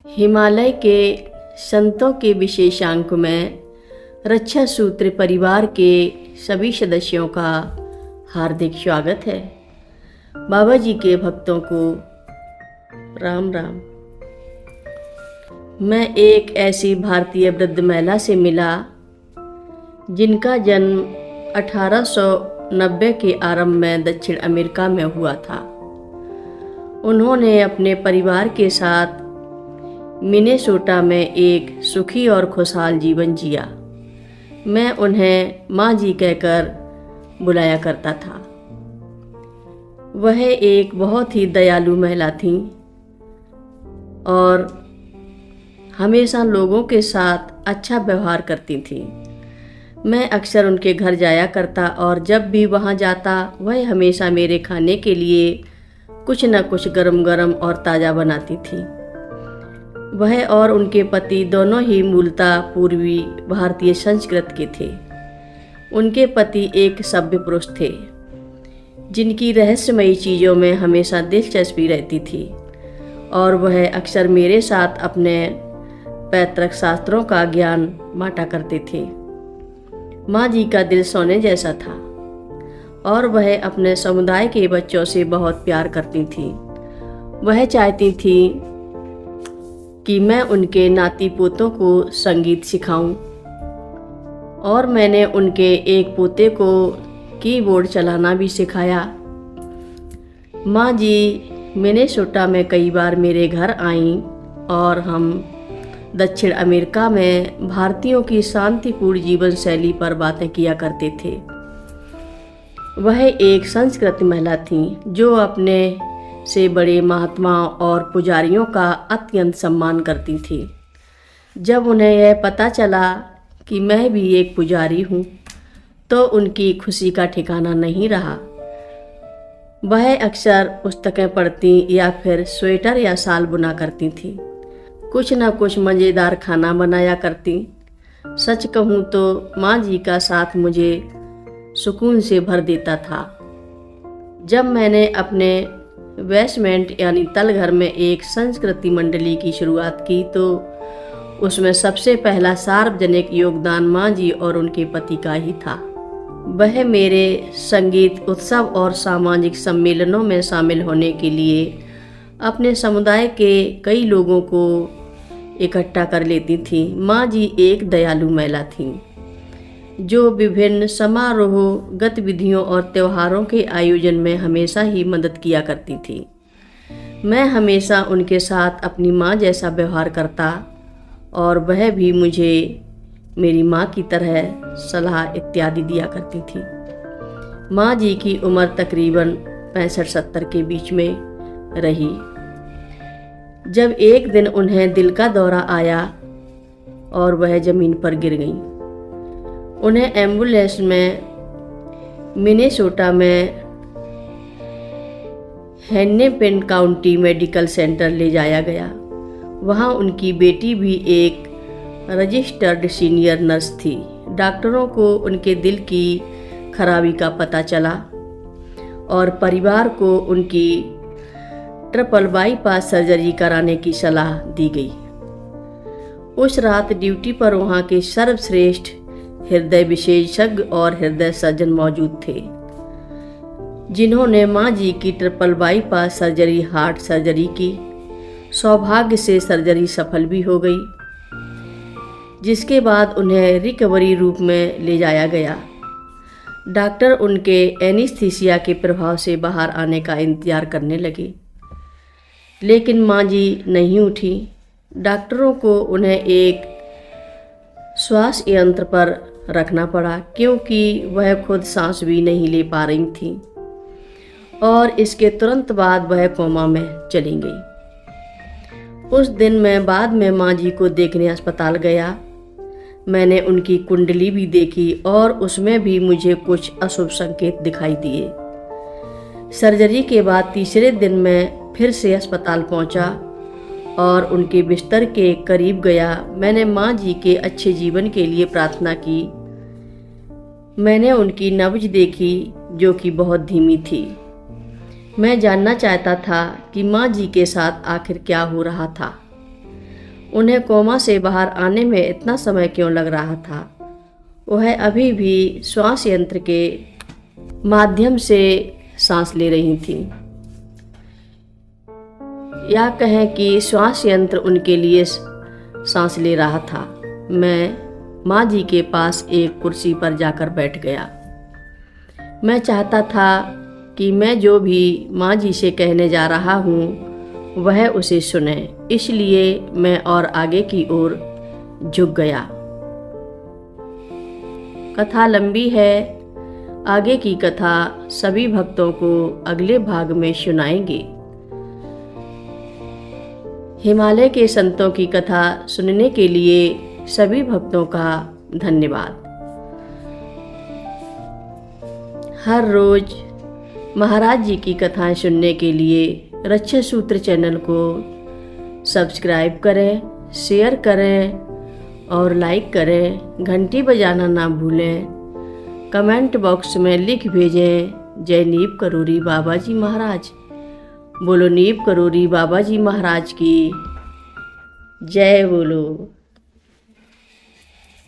हिमालय के संतों के विशेषांक में रक्षा सूत्र परिवार के सभी सदस्यों का हार्दिक स्वागत है। बाबा जी के भक्तों को राम राम। मैं एक ऐसी भारतीय वृद्ध महिला से मिला जिनका जन्म 1890 के आरंभ में दक्षिण अमेरिका में हुआ था। उन्होंने अपने परिवार के साथ मिनेसोटा में एक सुखी और खुशहाल जीवन जिया। मैं उन्हें माँ जी कहकर बुलाया करता था। वह एक बहुत ही दयालु महिला थीं और हमेशा लोगों के साथ अच्छा व्यवहार करती थीं। मैं अक्सर उनके घर जाया करता और जब भी वहाँ जाता वह हमेशा मेरे खाने के लिए कुछ न कुछ गरम गरम और ताज़ा बनाती थी। वह और उनके पति दोनों ही मूलतः पूर्वी भारतीय संस्कृति के थे। उनके पति एक सभ्य पुरुष थे जिनकी रहस्यमयी चीज़ों में हमेशा दिलचस्पी रहती थी और वह अक्सर मेरे साथ अपने पैतृक शास्त्रों का ज्ञान बांटा करते थे। माँ जी का दिल सोने जैसा था और वह अपने समुदाय के बच्चों से बहुत प्यार करती थी। वह चाहती थी कि मैं उनके नाती पोतों को संगीत सिखाऊं और मैंने उनके एक पोते को कीबोर्ड चलाना भी सिखाया। माँ जी मिनेसोटा में कई बार मेरे घर आईं और हम दक्षिण अमेरिका में भारतीयों की शांतिपूर्ण जीवन शैली पर बातें किया करते थे। वह एक संस्कृत महिला थी जो अपने से बड़े महात्माओं और पुजारियों का अत्यंत सम्मान करती थी। जब उन्हें यह पता चला कि मैं भी एक पुजारी हूँ तो उनकी खुशी का ठिकाना नहीं रहा। वह अक्सर पुस्तकें पढ़ती या फिर स्वेटर या शाल बुना करती थी। कुछ न कुछ मज़ेदार खाना बनाया करती। सच कहूँ तो माँ जी का साथ मुझे सुकून से भर देता था। जब मैंने अपने बेसमेंट यानी तलघर में एक संस्कृति मंडली की शुरुआत की तो उसमें सबसे पहला सार्वजनिक योगदान माँ जी और उनके पति का ही था। वह मेरे संगीत उत्सव और सामाजिक सम्मेलनों में शामिल होने के लिए अपने समुदाय के कई लोगों को इकट्ठा कर लेती थी। माँ जी एक दयालु महिला थीं जो विभिन्न समारोह, गतिविधियों और त्योहारों के आयोजन में हमेशा ही मदद किया करती थी। मैं हमेशा उनके साथ अपनी माँ जैसा व्यवहार करता और वह भी मुझे मेरी माँ की तरह सलाह इत्यादि दिया करती थी। माँ जी की उम्र तकरीबन 65-70 के बीच में रही जब एक दिन उन्हें दिल का दौरा आया और वह ज़मीन पर गिर गईं। उन्हें एम्बुलेंस में मिनेसोटा में हेन्नेपिन काउंटी मेडिकल सेंटर ले जाया गया। वहाँ उनकी बेटी भी एक रजिस्टर्ड सीनियर नर्स थी। डॉक्टरों को उनके दिल की खराबी का पता चला और परिवार को उनकी ट्रिपल बाईपास सर्जरी कराने की सलाह दी गई। उस रात ड्यूटी पर वहाँ के सर्वश्रेष्ठ हृदय विशेषज्ञ और हृदय सर्जन मौजूद थे जिन्होंने माँ जी की triple bypass surgery heart surgery की। सौभाग्य से सर्जरी सफल भी हो गई जिसके बाद उन्हें रिकवरी रूप में ले जाया गया। डॉक्टर उनके एनीस्थीसिया के प्रभाव से बाहर आने का इंतजार करने लगे लेकिन माँ जी नहीं उठी। डॉक्टरों को उन्हें एक श्वास यंत्र पर रखना पड़ा क्योंकि वह खुद सांस भी नहीं ले पा रही थी और इसके तुरंत बाद वह कोमा में चली गई। उस दिन मैं बाद में माँ जी को देखने अस्पताल गया। मैंने उनकी कुंडली भी देखी और उसमें भी मुझे कुछ अशुभ संकेत दिखाई दिए। सर्जरी के बाद तीसरे दिन मैं फिर से अस्पताल पहुंचा और उनके बिस्तर के करीब गया। मैंने माँ जी के अच्छे जीवन के लिए प्रार्थना की। मैंने उनकी नब्ज देखी जो कि बहुत धीमी थी। मैं जानना चाहता था कि माँ जी के साथ आखिर क्या हो रहा था। उन्हें कोमा से बाहर आने में इतना समय क्यों लग रहा था। वह अभी भी श्वास यंत्र के माध्यम से सांस ले रही थीं, या कहें कि श्वास यंत्र उनके लिए सांस ले रहा था। मैं माँ जी के पास एक कुर्सी पर जाकर बैठ गया। मैं चाहता था कि मैं जो भी माँ जी से कहने जा रहा हूँ वह उसे सुने, इसलिए मैं और आगे की ओर झुक गया। कथा लंबी है, आगे की कथा सभी भक्तों को अगले भाग में सुनाएंगे। हिमालय के संतों की कथा सुनने के लिए सभी भक्तों का धन्यवाद। हर रोज महाराज जी की कथाएं सुनने के लिए रक्षा सूत्र चैनल को सब्सक्राइब करें, शेयर करें और लाइक करें। घंटी बजाना ना भूलें। कमेंट बॉक्स में लिख भेजें, जय नीप करोरी बाबा जी महाराज। बोलो नीप करोरी बाबा जी महाराज की जय बोलो।